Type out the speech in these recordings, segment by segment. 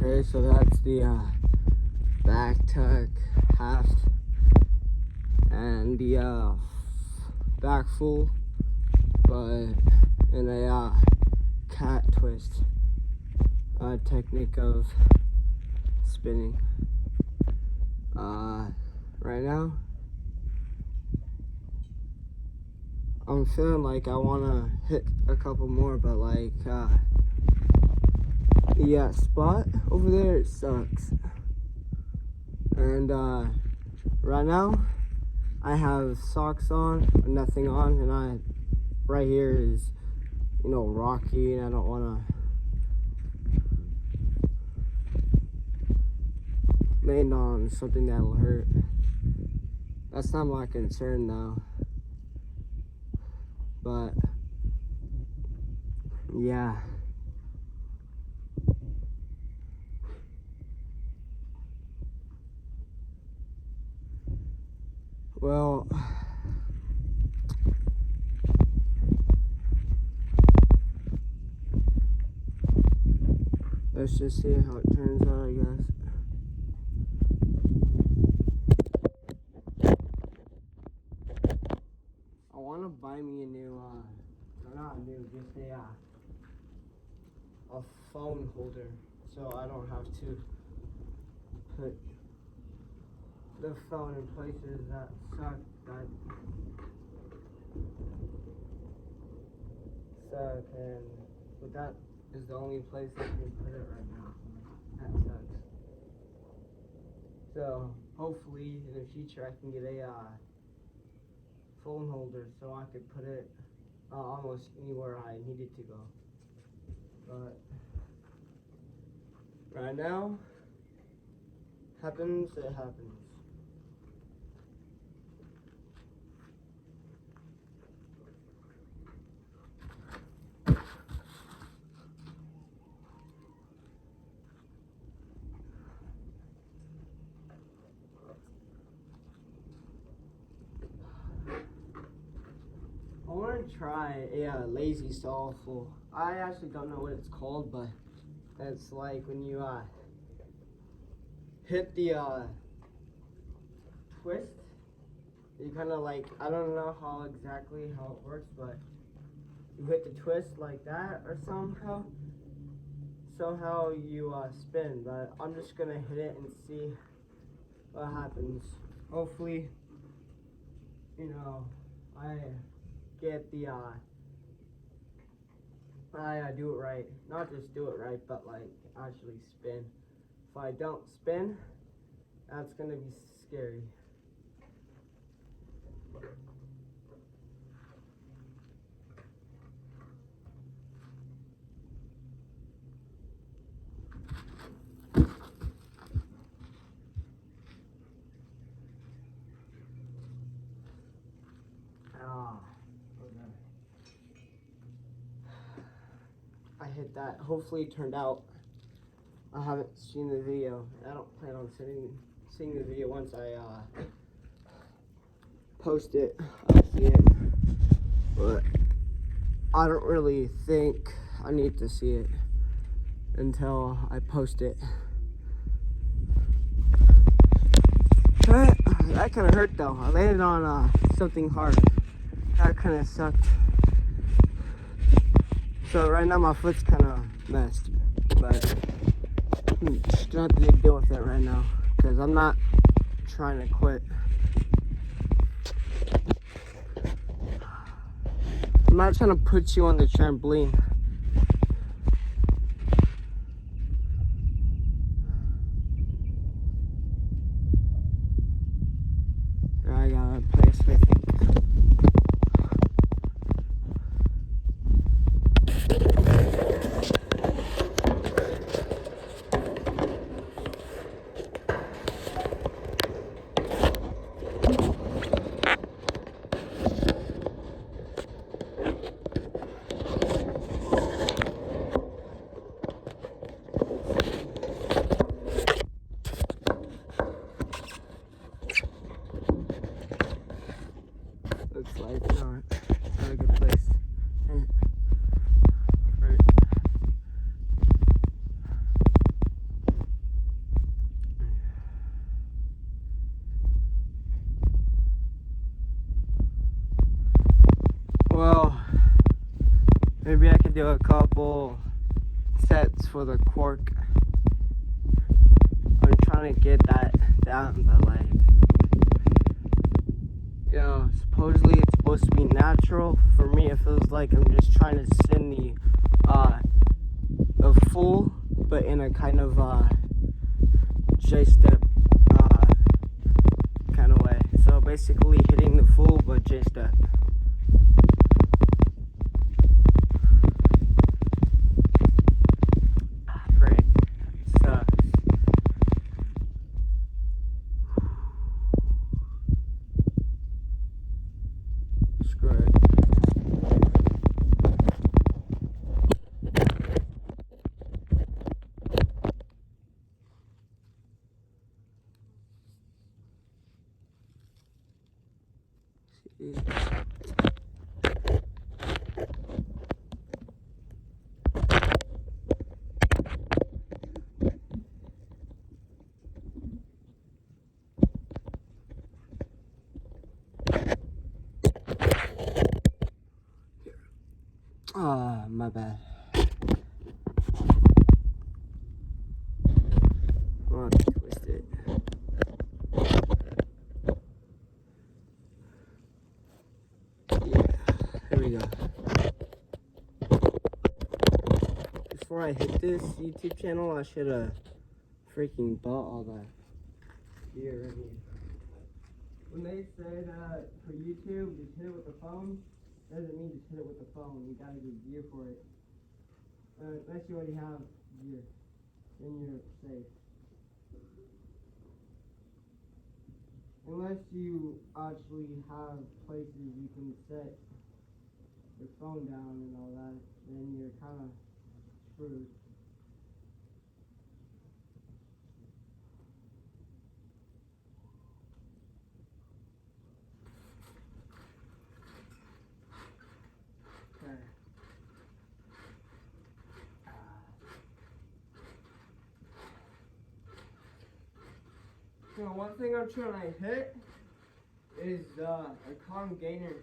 Okay, so that's the back tuck half and the back full, but in a cat twist technique of spinning. Right now, I'm feeling like I want to hit a couple more, but like, yeah, spot over there, it sucks. And right now, I have socks on, nothing on, and right here is, rocky, and I don't want to land on something that'll hurt. That's not my concern though. But yeah. Well, let's just see how it turns out, I guess. I want to buy me a new, not a new, just a phone holder, so I don't have to put the phone in places that suck, but that is the only place I can put it right now. That sucks. So hopefully in the future I can get a phone holder so I could put it almost anywhere I need it to go. But right now, it happens. I want to try a lazy stall full. I actually don't know what it's called, but it's like when you hit the twist, you kind of like, I don't know how it works, but you hit the twist like that or somehow you spin. But I'm just gonna hit it and see what happens. Hopefully, I get the I do it right. Not just do it right, but like actually spin. If I don't spin, that's gonna be scary. I hit that. Hopefully it turned out. I haven't seen the video. I don't plan on seeing the video once I post it. I'll see it. But I don't really think I need to see it until I post it. That kind of hurt though. I landed on something hard. That kind of sucked. So right now my foot's kind of messed, but just don't have to deal with it right now because I'm not trying to quit. I'm not trying to put you on the trampoline. I got a place, I think. nuts for the cork. I'm trying to get that down, but like, you know, supposedly it's supposed to be natural. For me, it feels like I'm just trying to send the full, but in a kind of J-step kind of way. So basically hitting the full, but J-step. Great. Sucks. Screw it. Ah, my bad. I'm gonna twist it. Yeah, here we go. Before I hit this YouTube channel, I should have freaking bought all that gear right here. When they say that for YouTube, just hit it with the phone, doesn't mean just hit it with the phone. You gotta get gear for it. Unless you already have gear, then you're safe. Unless you actually have places you can set your phone down and all that, then you're kind of screwed. Okay. So one thing I'm trying to hit is a Kong gainer.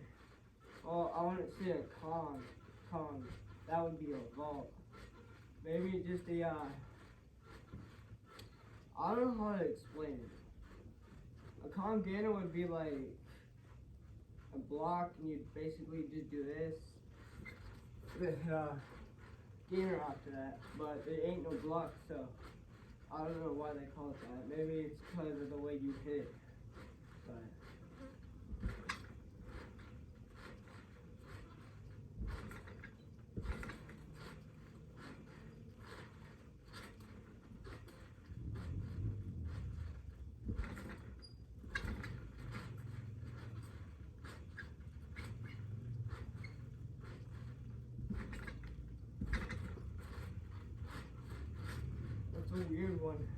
Well, I wouldn't say a Kong. That would be a vault. Maybe just a I don't know how to explain it. A Kong gainer would be like a block, and you'd basically just do this with gainer after that. But there ain't no block, so I don't know why they call it that. Maybe it's because of the way you hit. But it's a weird one.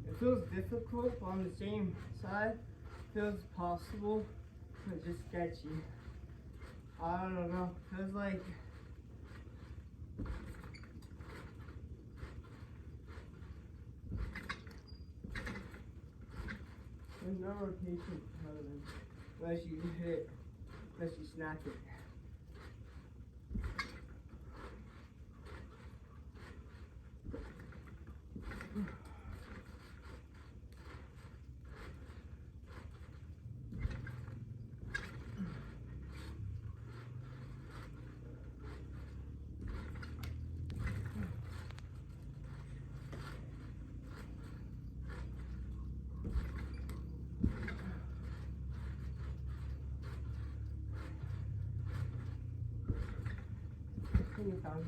It feels difficult, but on the same side, feels possible, but just sketchy. I don't know. Feels like there's no rotation out of them unless you hit, unless you snap it. You found it.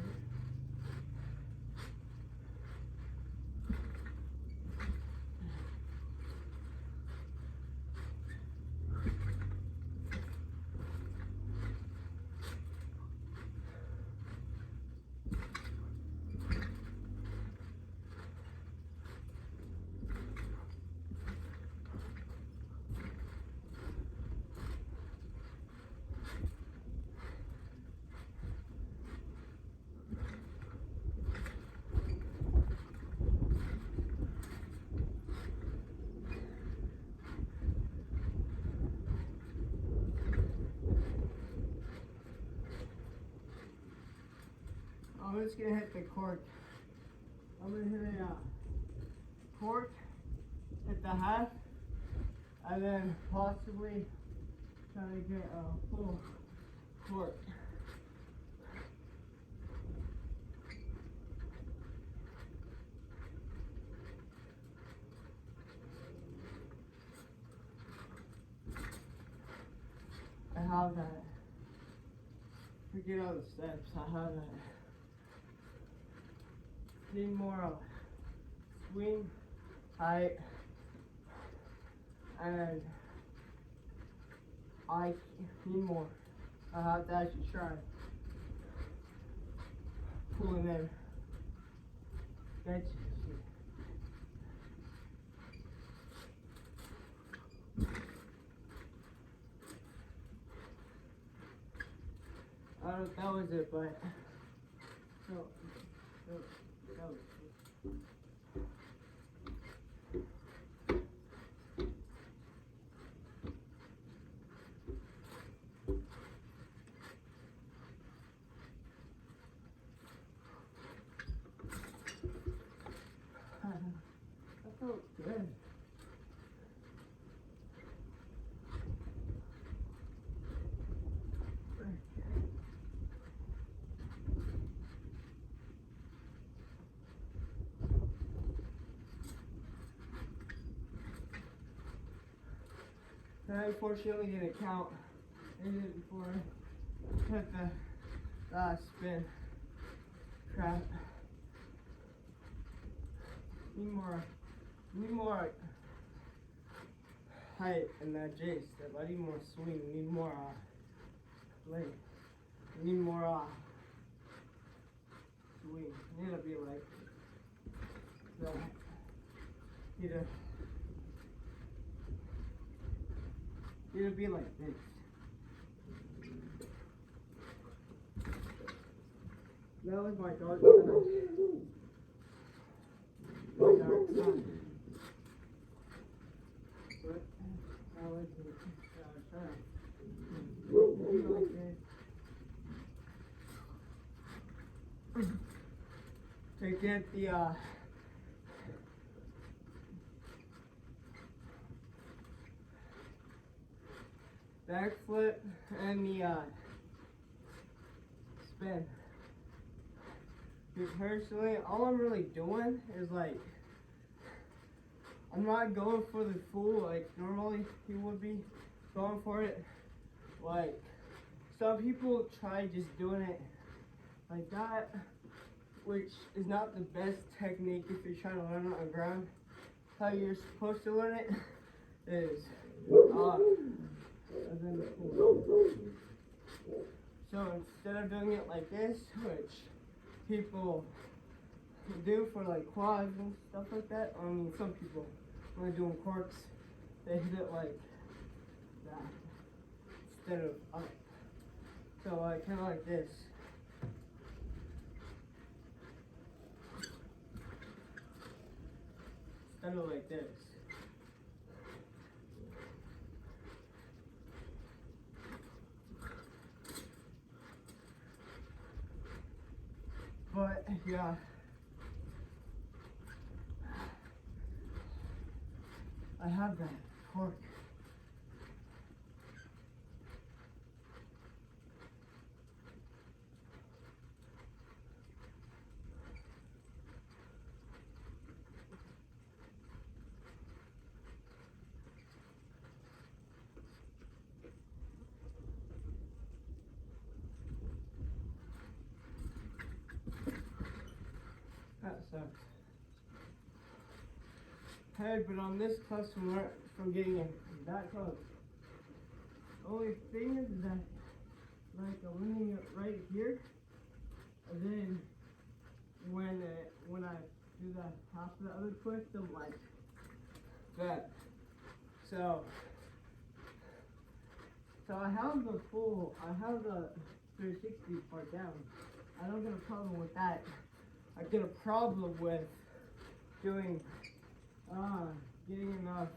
I'm just gonna hit the cork I'm gonna hit a cork at the half, and then possibly try to get a full cork. I have that. Forget all the steps. I have that. Need more swing height, and I need more. I have to actually try pulling in. That's I don't know if that was it, but so that was it. That felt good. I unfortunately didn't count. I did it before I hit the last spin. Crap. Need more height in that J step. I need more swing. Need more length. Need more swing. Need to be like that. Need to be like this. That was my dark side. My dark side. But I like it. To get the backflip and the spin. Because personally, all I'm really doing is like, I'm not going for the full like normally you would be going for it. Like, some people try just doing it like that, which is not the best technique if you're trying to learn it on the ground. How you're supposed to learn it is and then pull. So instead of doing it like this, which people do for like quads and stuff like that, I mean some people when they're doing corks, they hit it like that instead of up. So kind of like this. Instead of like this. But yeah, I have that cork. That sucks. Hey, but on this customer from getting it that close. Only thing is that like I'm leaning it right here, and then when I do the half of the other twist, I'm like that. So I have the 360 part down. I don't get a problem with that. I get a problem with doing, getting enough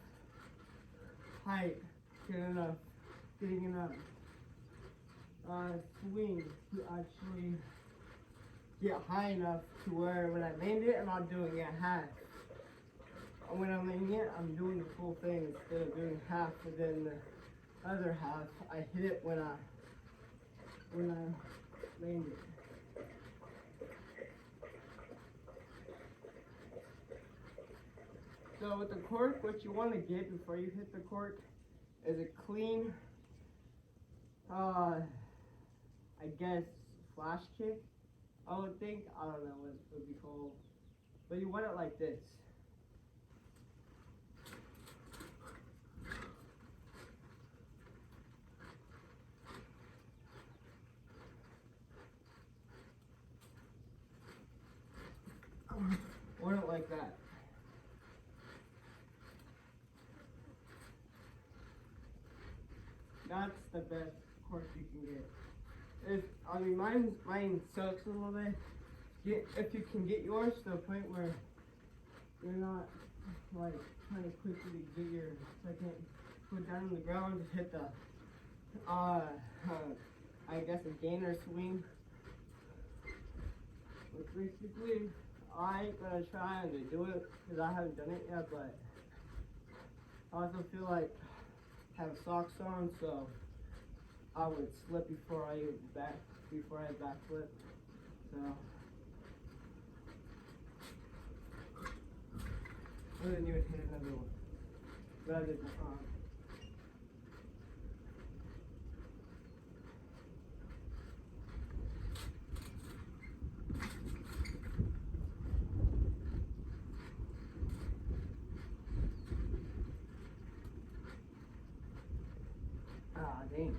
height, getting enough swing to actually get high enough to where when I land it, I'm not doing it half. When I'm landing it, I'm doing the full thing instead of doing half, and then the other half, I hit it when I land it. So with the cork, what you want to get before you hit the cork is a clean, I guess, flash kick, I would think. I don't know what it would be called. But you want it like this. Want it like that. That's the best cork you can get. Mine sucks a little bit. If you can get yours to the point where you're not like trying to quickly get your second foot down on the ground, just hit the I guess a gainer swing. Which basically I ain't gonna try to do it because I haven't done it yet, but I also feel like I have socks on, so I would slip before I backflip. So I didn't even hit another one. But I did the front. Ah, dang.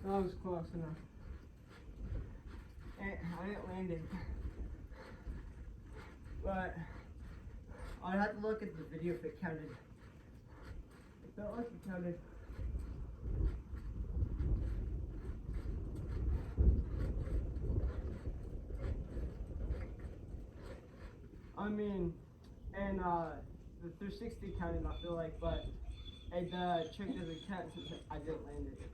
That was close enough. I didn't land it. But I'd have to look at the video if it counted. It felt like it counted. I mean, and the 360 counted, I feel like, but the trick doesn't count since I didn't land it.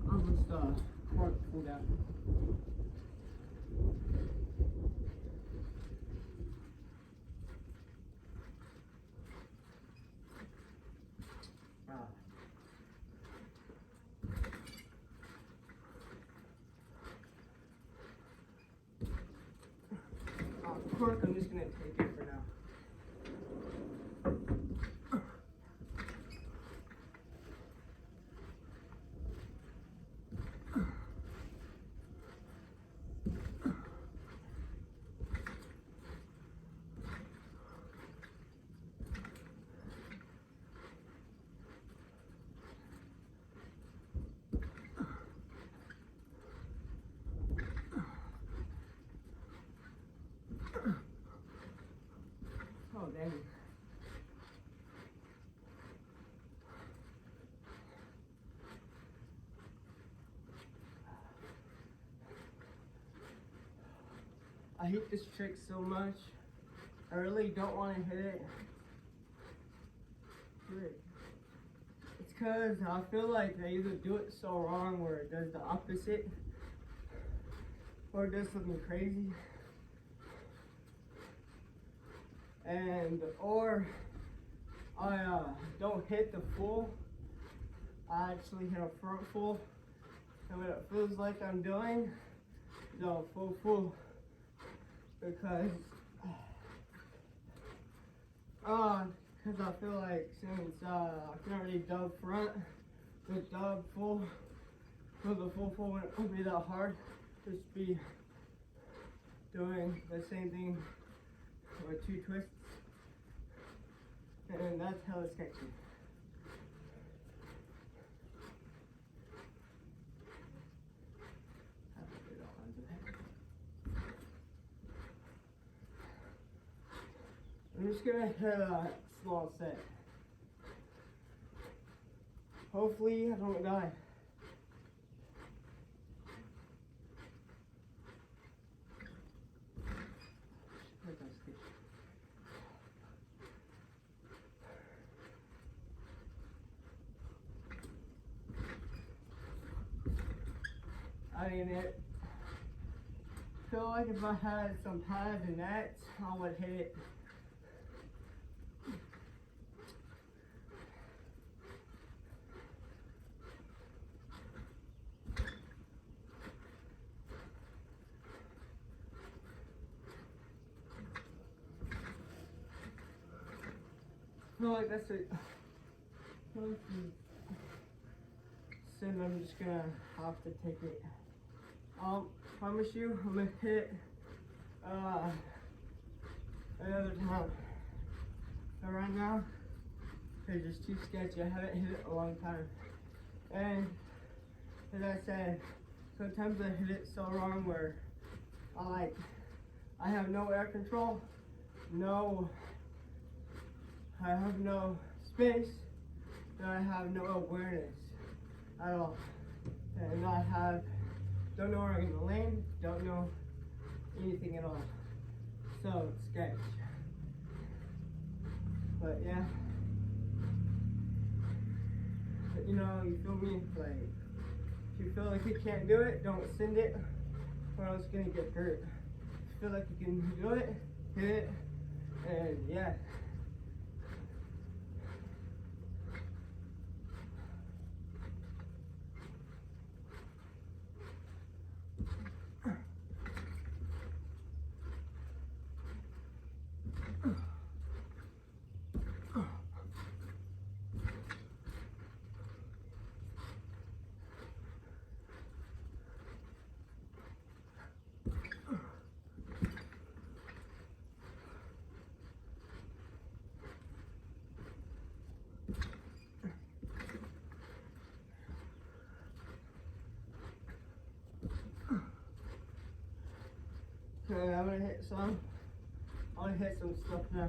Almost cork pulled out. Cork, I'm just gonna take it for now. Oh, dang. I hate this trick so much. I really don't want to hit it. It's because I feel like I either do it so wrong where it does the opposite or it does something crazy. Or I don't hit the full. I actually hit a front full. And what it feels like I'm doing is a full. Because I feel like since I can already dub front, the dub full, so the full wouldn't be that hard. Just be doing the same thing with 2 twists, and that's hella sketchy. I'm just gonna hit a small set. Hopefully I don't die. I mean, it feel like if I had some pads and nets, I would hit it. I feel like that's it. So I'm just gonna have to take it. Promise you, I'm gonna hit another time. But right now, it's just too sketchy. I haven't hit it a long time. And as I said, sometimes I hit it so wrong where I have no air control, I have no space, and I have no awareness at all. And don't know where I'm gonna land, don't know anything at all. So it's sketch. But yeah. But you feel me? Like, if you feel like you can't do it, don't send it, or else you're gonna get hurt. If you feel like you can do it, hit it, and yeah. Okay, I'm gonna hit some. I'm gonna hit some stuff now.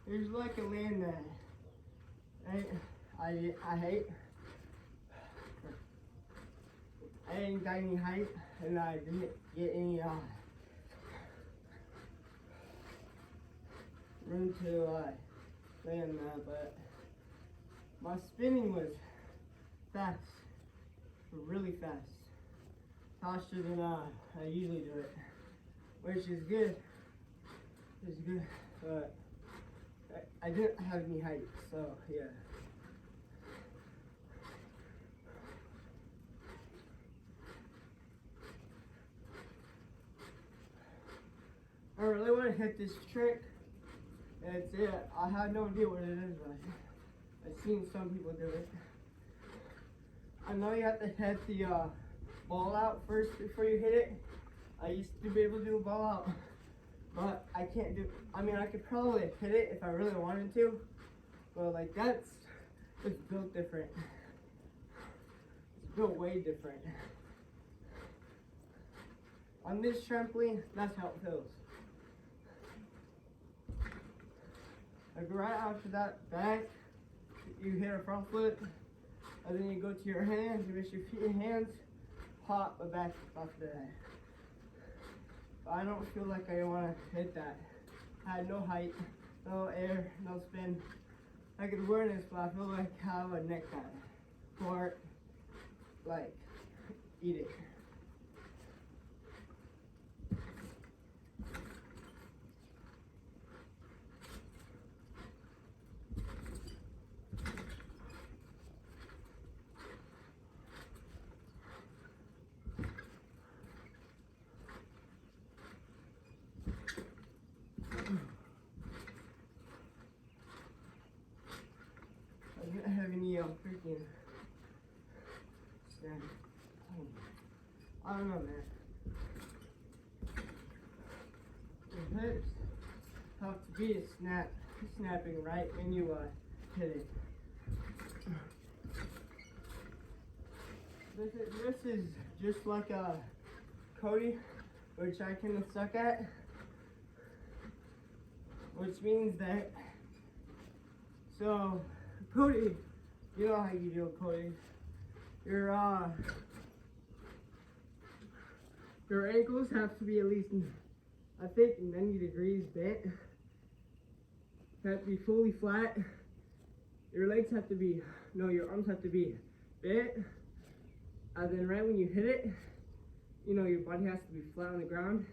There's like a land that I hate. I didn't got any height, and I didn't get any room to land that, but my spinning was fast, really fast, faster than I usually do it, which is good. It's good, but I didn't have any height, so yeah. I really want to hit this trick. That's it. I have no idea what it is, but I've seen some people do it. I know you have to hit the ball out first before you hit it. I used to be able to do a ball out, but I can't do. I mean, I could probably hit it if I really wanted to, but like it's built different. It's built way different. On this trampoline, that's how it feels. Like right after that back, you hit a front foot, and then you go to your hands, you miss your feet and hands, pop a back after that. But I don't feel like I want to hit that. I had no height, no air, no spin. I could awareness, but I feel like I would neck that. Or, like, eat it. I didn't have any freaking stand. I don't know, man. The hips have to be snapping right when you hit it. This is just like a Cody, which I can suck at, which means that, so Cody, you know how you do Cody. Your ankles have to be at least, I think, 90 degrees bent. They have to be fully flat. Your legs have to be, no, your arms have to be bent. And then right when you hit it, you know, your body has to be flat on the ground.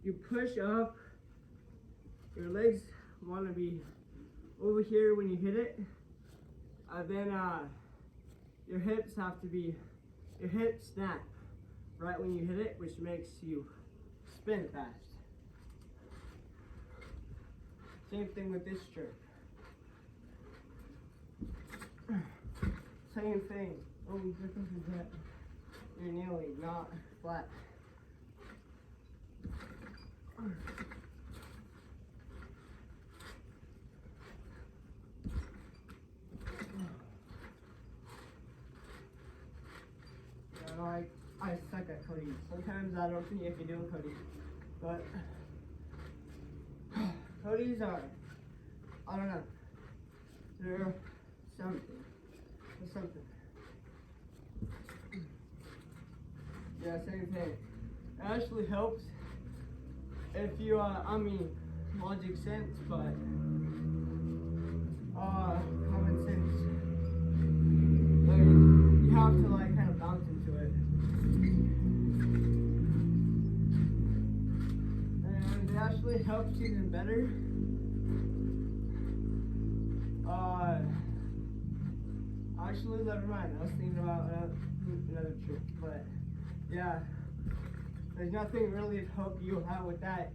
You push up. Your legs want to be over here when you hit it. And then your hips snap right when you hit it, which makes you spin fast. Same thing with this trick. Same thing. Only difference is that you're nearly not flat. I suck at Cody. Sometimes I don't think you can do a Cody, but Codys are, I don't know, they're something. They're something. Yeah, same thing. It actually helps if you, I mean, logic sense, but common sense. Like, you have to like kind of bounce into it. And it actually helps even better. Actually, never mind. I was thinking about another trick, but yeah, there's nothing really to help you out with that.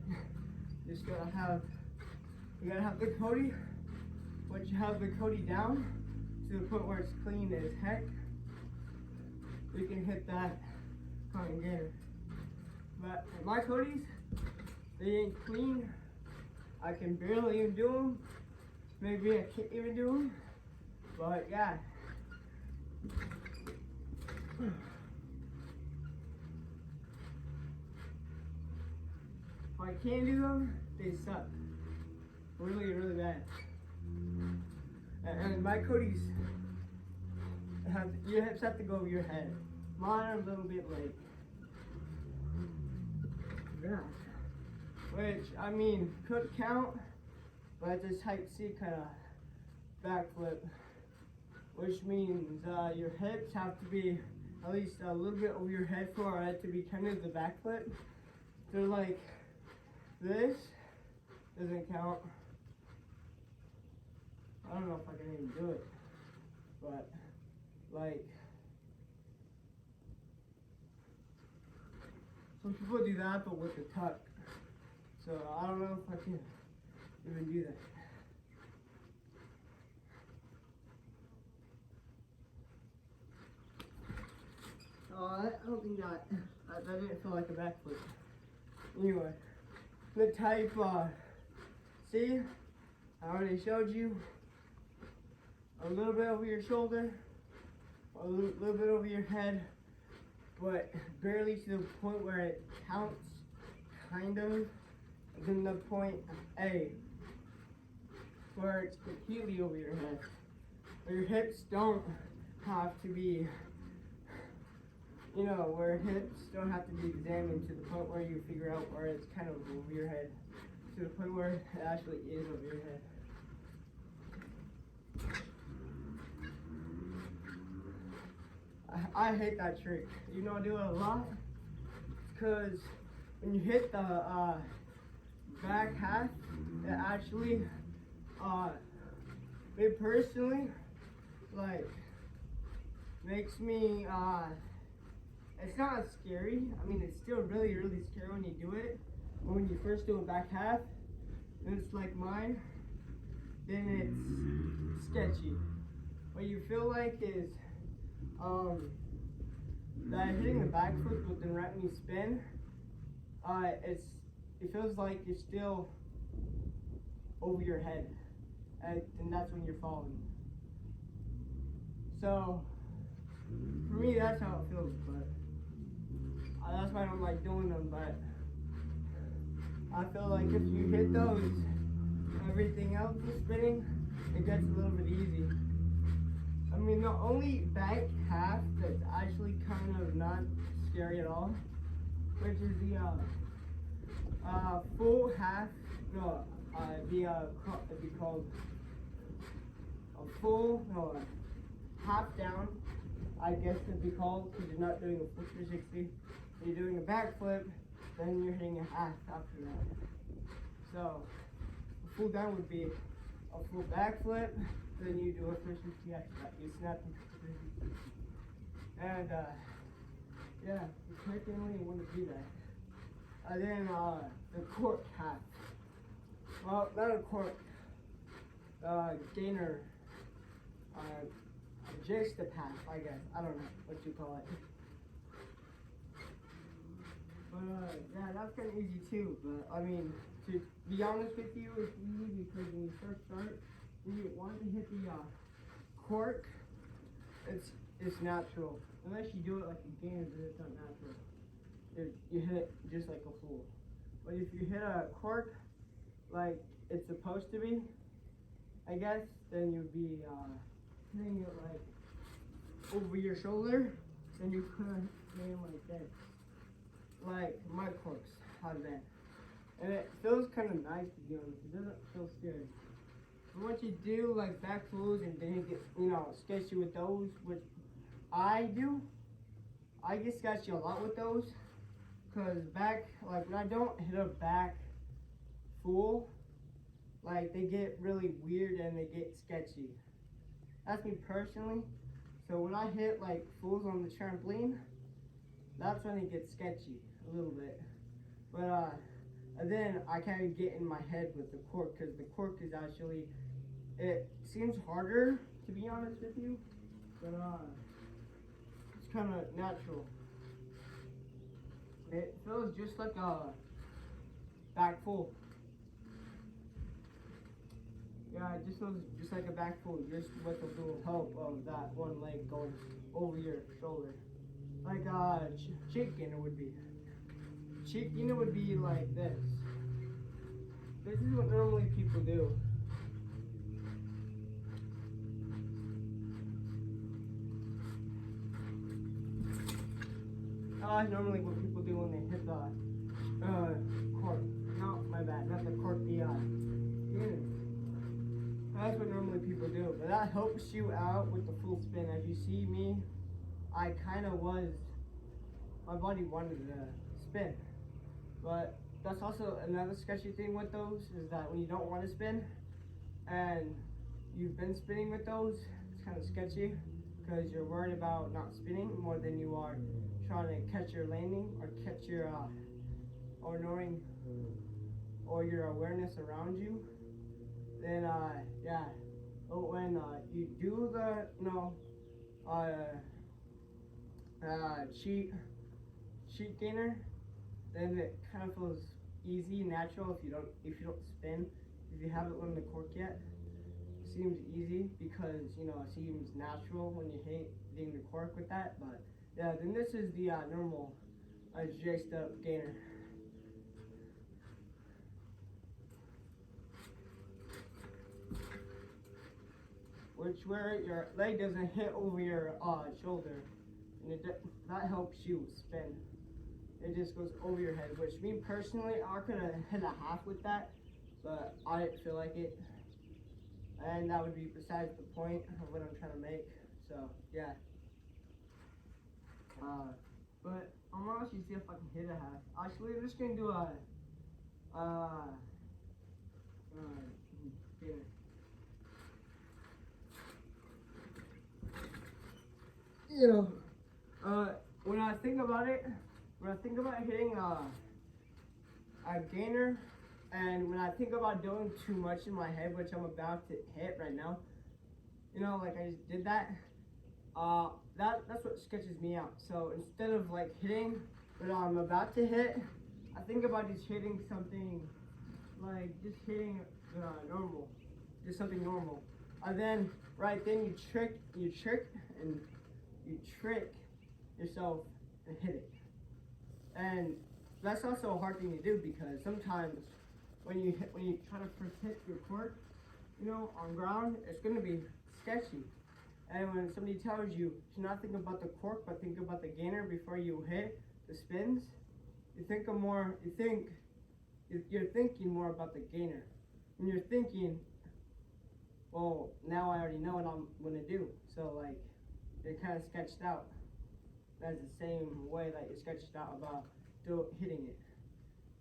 You gotta have the Cody, but you have the Cody down to the point where it's clean as heck. You can hit that kind of again. But my Codys, they ain't clean. I can barely even do them. Maybe I can't even do them. But yeah. If I can't do them, they suck. Really, really bad. And my Codys, your hips have to go over your head. Mine are a little bit late. Yeah. Which, I mean, could count, but it's a type C kind of backflip. Which means your hips have to be at least a little bit over your head for it to be kind of the backflip. They're like this, doesn't count. I don't know if I can even do it, but like some people do that, but with the tuck. So I don't know if I can even do that. I don't think that didn't feel like a backflip. Anyway, the type, see, I already showed you a little bit over your shoulder, a little bit over your head, but barely to the point where it counts, kind of. Then the point A, where it's completely over your head. Where your hips don't have to be, you know, where hips don't have to be examined to the point where you figure out where it's kind of over your head, to the point where it actually is over your head. I hate that trick. You know, I do it a lot, because when you hit the back half, it actually, me personally, like, makes me, it's not scary. I mean, it's still really, really scary when you do it. But when you first do a back half, and it's like mine, then it's sketchy. What you feel like is, that hitting the back foot, but then right when you spin, it feels like you're still over your head, and that's when you're falling. So for me, that's how it feels. But that's why I don't like doing them. But I feel like if you hit those, everything else is spinning, it gets a little bit easy. I mean, the only back half that's actually kind of not scary at all, which is the full half. No, it'd be called a full, no, half down. I guess it'd be called, because you're not doing a full 360. You're doing a backflip, then you're hitting a half after that. So, a full down would be a full backflip, then you do a 360 after that. You snap into 360. And, yeah, you definitely want to do that. And then, the cork half. Well, not a cork, gainer, just a half, I guess. I don't know what you call it. But, yeah, that's kind of easy too. But, I mean, to be honest with you, it's easy because when you first start, when you want to hit the cork, it's natural. Unless you do it like a gainer, then it's not natural. You hit it just like a fool. But if you hit a cork like it's supposed to be, I guess, then you'd be hitting it like over your shoulder, then you could land like this. Like my corks have that. And it feels kind of nice, to be honest. It doesn't feel scary. But once you do like back fools and then you get, sketchy with those, which I do, I get sketchy a lot with those. Cause like when I don't hit a back full, like they get really weird and they get sketchy. That's me personally. So when I hit like fools on the trampoline, that's when it gets sketchy a little bit. But and then I kind of get in my head with the cork, because the cork is actually, it seems harder, to be honest with you, but it's kind of natural. It feels just like a back full. Yeah, it just feels just like a back full, just with a little help of that one leg going over your shoulder. Like cheek gainer would be. Cheek gainer would be like this. This is what normally people do. Normally what people do when they hit the cork. No, my bad, not the cork, the gainer. That's what normally people do, but that helps you out with the full spin. As you see me, I kind of my body wanted to spin. But that's also another sketchy thing with those, is that when you don't want to spin, and you've been spinning with those, it's kind of sketchy, because you're worried about not spinning more than you are trying to catch your landing, or catch your, or knowing, or your awareness around you. Then yeah, but when you do the cheek gainer, then it kind of feels easy, natural. If you don't spin, if you haven't learned the cork yet, it seems easy because it seems natural when you're hitting the cork with that. But yeah, then this is the normal jaced up gainer. Where your leg doesn't hit over your shoulder, and that helps you spin. It just goes over your head, which me personally, I could have hit a half with that, but I didn't feel like it, and that would be besides the point of what I'm trying to make. So yeah, but I'm gonna actually see if I can hit a half. Actually, I'm just gonna do a gainer. When I think about it, when I think about hitting a gainer, and when I think about doing too much in my head, which I'm about to hit right now, like I just did that, that's what sketches me out. So instead of like hitting what I'm about to hit, I think about just hitting something, like just hitting normal, just something normal. And then right then you trick and you trick yourself and hit it. And that's also a hard thing to do because sometimes when you try to first hit your cork, on ground, it's gonna be sketchy. And when somebody tells you to not think about the cork but think about the gainer before you hit the spins, you're thinking more about the gainer. And you're thinking, well, now I already know what I'm gonna do. So like you're kind of sketched out. That's the same way that you're sketched out about hitting it.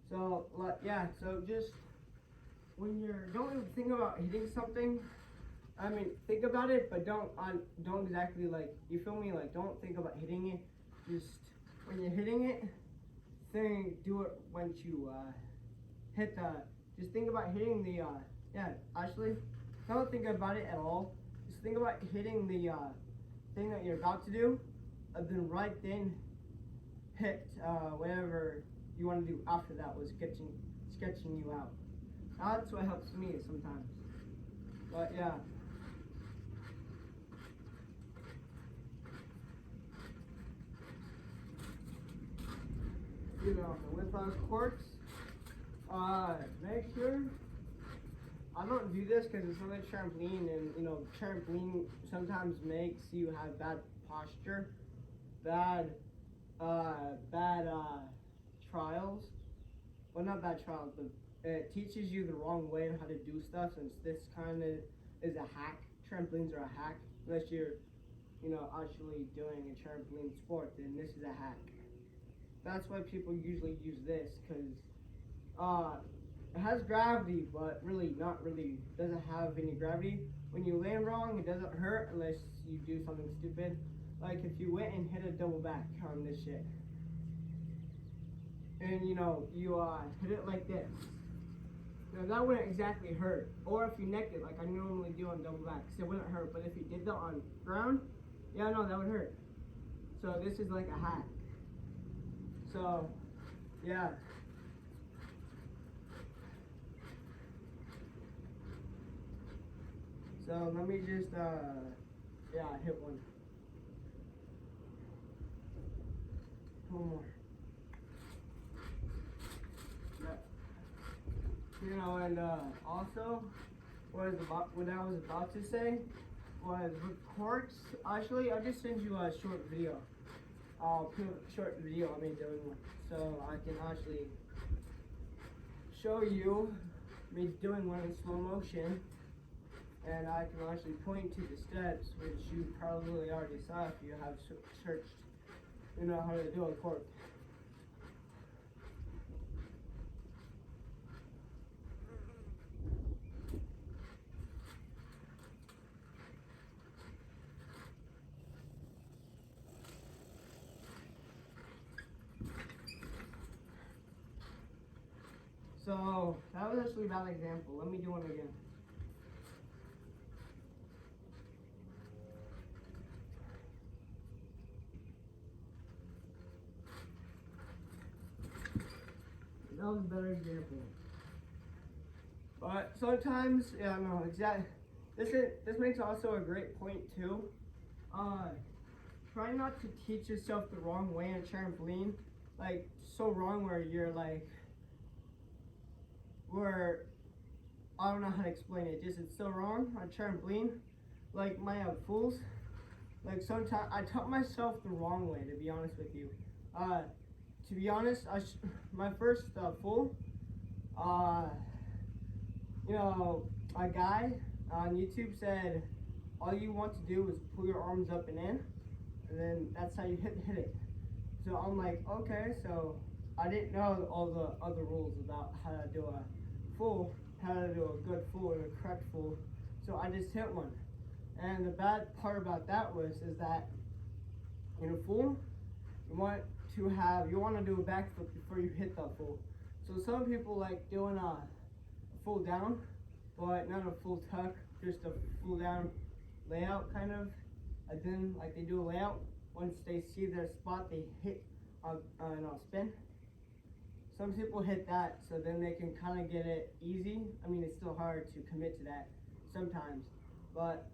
So yeah, so just when don't even think about hitting something. I mean, think about it, but don't exactly like, you feel me? Like, don't think about hitting it. Just when you're hitting it, do it once you just think about hitting the actually, don't think about it at all. Just think about hitting the thing that you're about to do, and then right then hit whatever you want to do after that was sketching you out. That's what helps me sometimes. But yeah. With those corks, make sure, I don't do this because it's on a trampoline, and trampoline sometimes makes you have bad posture, bad trials. Well, not bad trials, but it teaches you the wrong way on how to do stuff, since this kind of is a hack. Trampolines are a hack, unless you're, actually doing a trampoline sport, then this is a hack. That's why people usually use this, because it has gravity, but not really doesn't have any gravity. When you land wrong, it doesn't hurt unless you do something stupid. Like if you went and hit a double back on this shit, and you hit it like this. That wouldn't exactly hurt. Or if you necked it like I normally do on double backs, it wouldn't hurt. But if you did that on ground, yeah, no, that would hurt. So this is like a hack. So, yeah. So let me just, hit one. One more. Yeah. And also, what I was about to say was with corks. Actually, I'll just send you a short video. I'll put a short video of me doing one, so I can actually show you me doing one in slow motion, and I can actually point to the steps, which you probably already saw if you have searched, how to do a cork. So that was actually a bad example. Let me do one again. That was a better example. But sometimes, yeah, no, exactly. This makes also a great point too. Try not to teach yourself the wrong way on trampoline. Like so wrong where you're like, where I don't know how to explain it. Just it's so wrong on trampoline. Like my fools. Like sometimes I taught myself the wrong way. To be honest with you. To be honest, my first full. A guy on YouTube said all you want to do is pull your arms up and in, and then that's how you hit it. So I'm like, okay, so I didn't know all the other rules about how to do a full, how to do a good full and a correct full. So I just hit one. And the bad part about that is that in a full, you want to do a backflip before you hit the full. So some people like doing a full down, but not a full tuck, just a full down layout kind of. And then like they do a layout, once they see their spot, they hit on spin. some people hit that so then they can kind of get it easy. I mean, it's still hard to commit to that sometimes, but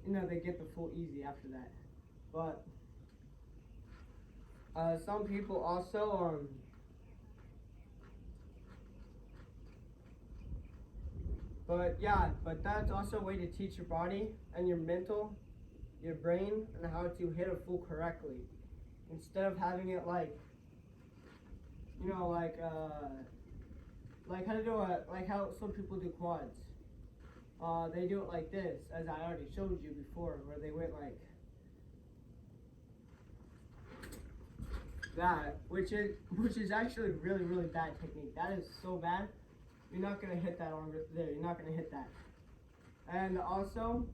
they get the full easy after that. But some people also but that's also a way to teach your body and your brain, and how to hit a full correctly, instead of having it like how to do it, like how some people do quads. They do it like this, as I already showed you before, where they went like that, which is actually really, really bad technique. That is so bad. You're not gonna hit that on there. You're not gonna hit that. And also,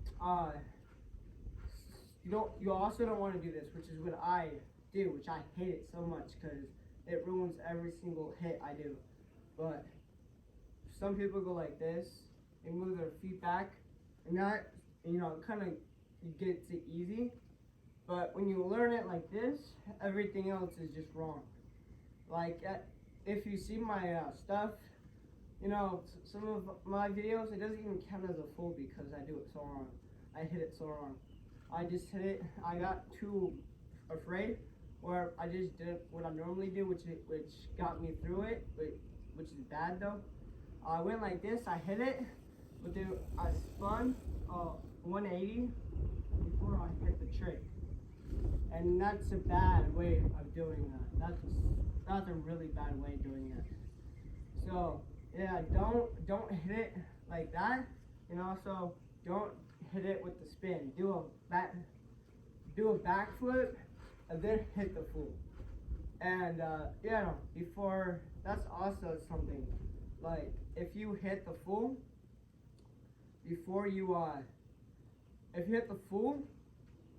you also don't want to do this, which is what I do, which I hate it so much because it ruins every single hit I do. But some people go like this and move their feet back, and that kind of gets it easy. But when you learn it like this, everything else is just wrong. Like if you see my stuff, some of my videos, it doesn't even count as a full because I do it so wrong. I hit it so wrong. I just hit it. I got too afraid, or I just did what I normally do, which got me through it, which is bad though. I went like this. I hit it, but then I spun 180 before I hit the trick, and that's a bad way of doing that. That's a really bad way of doing it. So yeah, don't hit it like that, and also don't hit it with the spin. Do a backflip and then hit the full. And before, that's also something, like if you hit the full before you if you hit the full,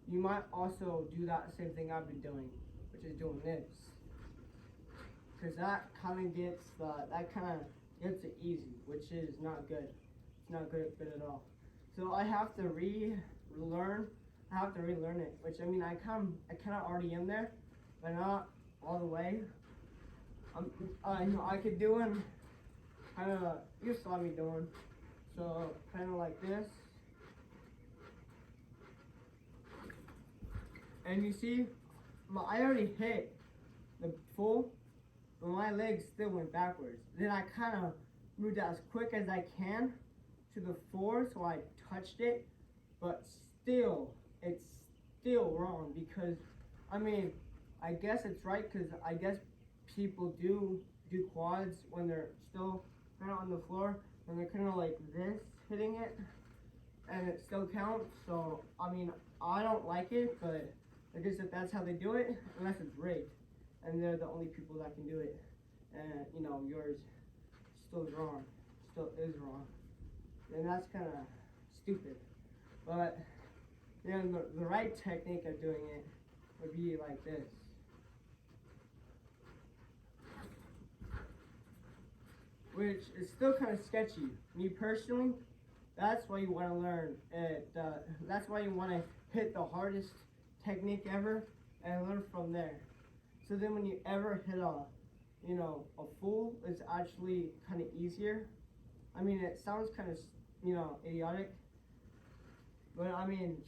you might also do that same thing I've been doing, which is doing this, because that kind of gets it easy, which is not good. It's not good at all. So I have to relearn it, which I mean I kind of already am there, but not all the way. I could do it kind of, you saw me doing, so kind of like this. And you see, I already hit the full, but my legs still went backwards. Then I kind of moved as quick as I can to the floor, so I touched it, but still, it's still wrong, because, I mean, I guess it's right, because I guess people do quads when they're still kind of on the floor, and they're kind of like this, hitting it, and it still counts. So, I mean, I don't like it, but I guess that's how they do it, unless it's rigged, and they're the only people that can do it, and, yours still is wrong, and that's kind of stupid. But the right technique of doing it would be like this. Which is still kind of sketchy. Me personally, that's why you want to learn it. That's why you want to hit the hardest technique ever and learn from there. So then when you ever hit a full, it's actually kind of easier. I mean, it sounds kind of, idiotic, but I mean,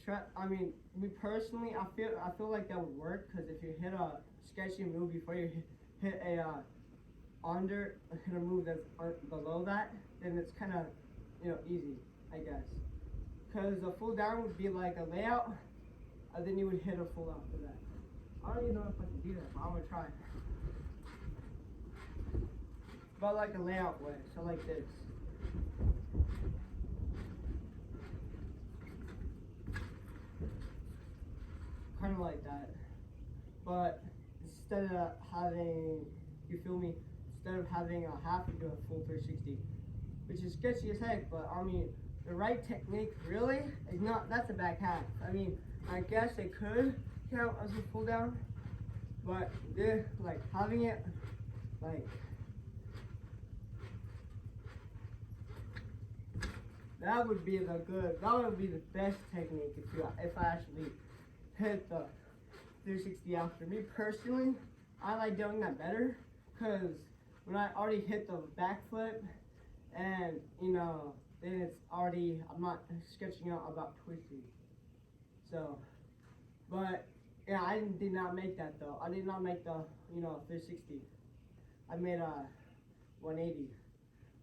me personally, I feel like that would work, because if you hit a sketchy move before you hit a move that's below that, then it's kind of, easy, I guess. Because a full down would be like a layout, and then you would hit a full after that. I don't even know if I can do that, but I'm gonna try. But like a layout way, so like this. Kind of like that. But instead of having, instead of having a half, you do a full 360, which is sketchy as heck. But I mean, the right technique really is not. That's a back half. I mean, I guess it could count as a pull down, but like having it like that would be the best technique if I actually hit the 360 after. Me personally, I like doing that better, because when I already hit the backflip, and then it's already, I'm not sketching out about twisting. So, but yeah, I did not make that though. I did not make the 360. I made a 180,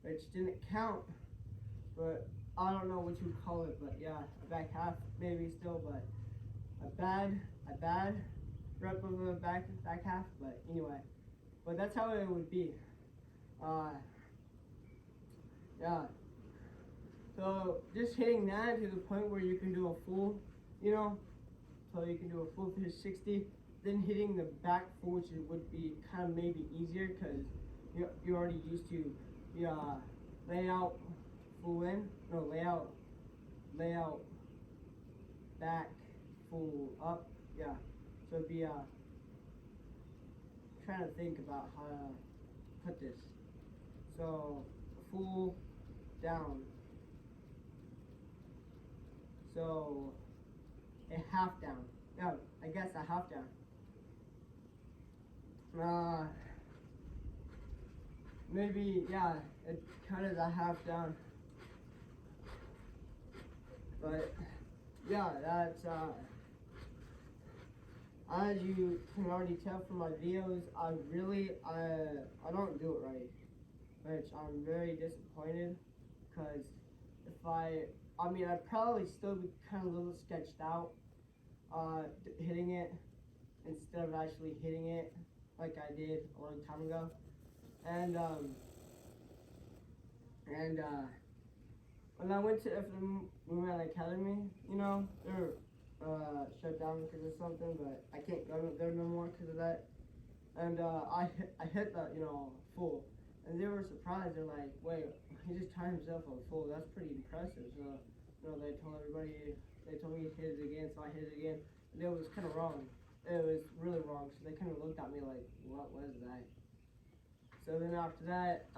which didn't count, but I don't know what you would call it. But yeah, a back half maybe still, but a bad rep of a back half. But anyway, but that's how it would be. Yeah. So just hitting that to the point where you can do a full, so you can do a full 360, then hitting the back full, which would be kind of maybe easier because you're already used to layout full in, no layout back full up, yeah. So it'd be trying to think about how to put this. So full down. So a half down. Yeah, I guess a half down. Maybe yeah, it kind of a half down. But yeah, that's as you can already tell from my videos, I don't do it right, which I'm very disappointed because if I'd probably still be kind of a little sketched out hitting it instead of actually hitting it like I did a long time ago. And when I went to FM Movement Academy, they're shut down because of something, but I can't go there no more because of that. And I hit that full, and they were surprised. They're like, "Wait, he just timed himself on full. That's pretty impressive." So they told everybody. They told me to hit it again, so I hit it again. And it was kind of wrong. It was really wrong. So they kind of looked at me like, "What was that?" So then after that,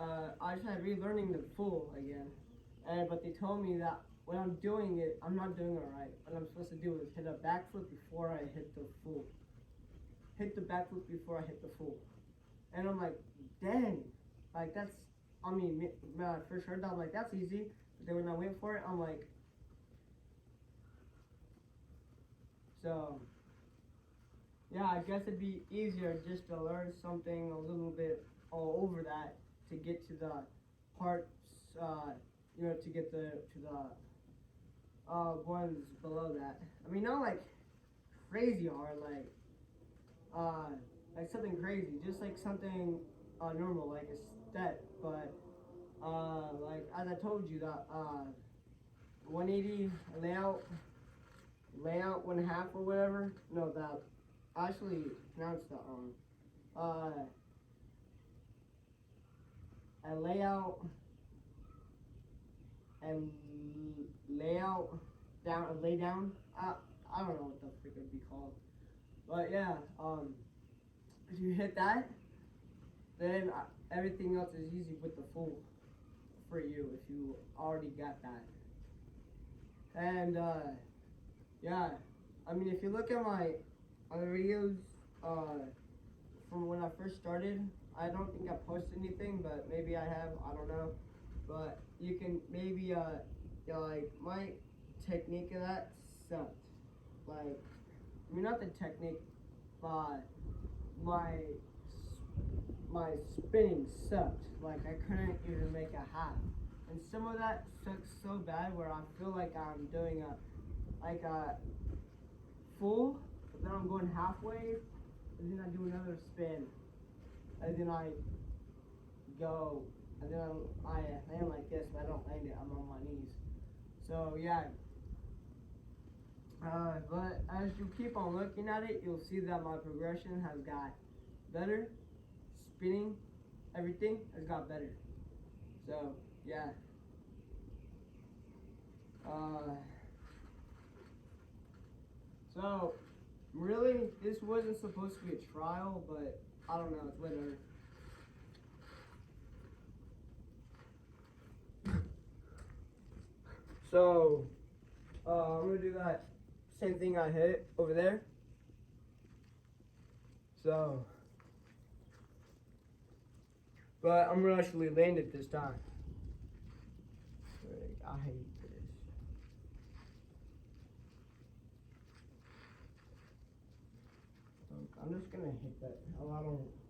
I tried relearning the full again. But they told me that when I'm doing it, I'm not doing it right. What I'm supposed to do is hit a backflip before I hit the full. Hit the backflip before I hit the full. And I'm like, dang. Like that's, when I first heard that, I'm like, that's easy. But then when I went for it, I'm like, so, yeah, I guess it'd be easier just to learn something a little bit all over that to get to the parts, to get to the ones below that. I mean, not like crazy hard, like something crazy, just like something normal, like a step. But like as I told you, that 180 layout 1/2 or whatever. No, that I actually pronounced that wrong. A layout and layout down, a lay down. I don't know what the frick it'd be called, but yeah. If you hit that, then everything else is easy with the full for you if you already got that. And yeah, I mean, if you look at my other videos from when I first started, I don't think I posted anything, but maybe I have. I don't know. But you can maybe like my technique of that sucked. Like, I mean, not the technique, but my spinning sucked. Like I couldn't even make a half, and some of that sucks so bad where I feel like I'm doing a full, but then I'm going halfway, and then I do another spin, and then I go, and then I land like this, but I don't land it. I'm on my knees. So yeah. But as you keep on looking at it, you'll see that my progression has got better. Spinning, everything has got better. So yeah. So really, this wasn't supposed to be a trial, but I don't know. It's whatever. So I'm gonna do that same thing I hit over there. So But I'm gonna actually land it this time. I hate this. I'm just gonna hit that.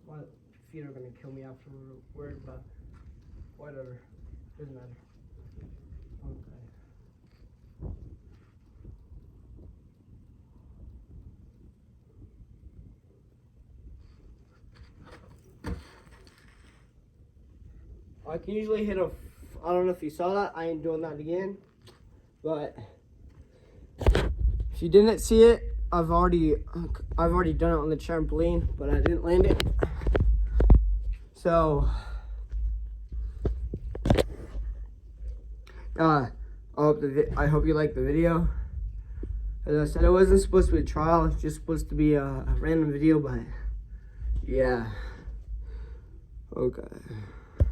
My feet are gonna kill me afterward, but whatever. Doesn't matter. Okay. I can usually hit I don't know if you saw that. I ain't doing that again. But if you didn't see it, I've already done it on the trampoline, but I didn't land it. So I hope you liked the video. As I said, it wasn't supposed to be a trial. It's just supposed to be a random video, but yeah. Okay.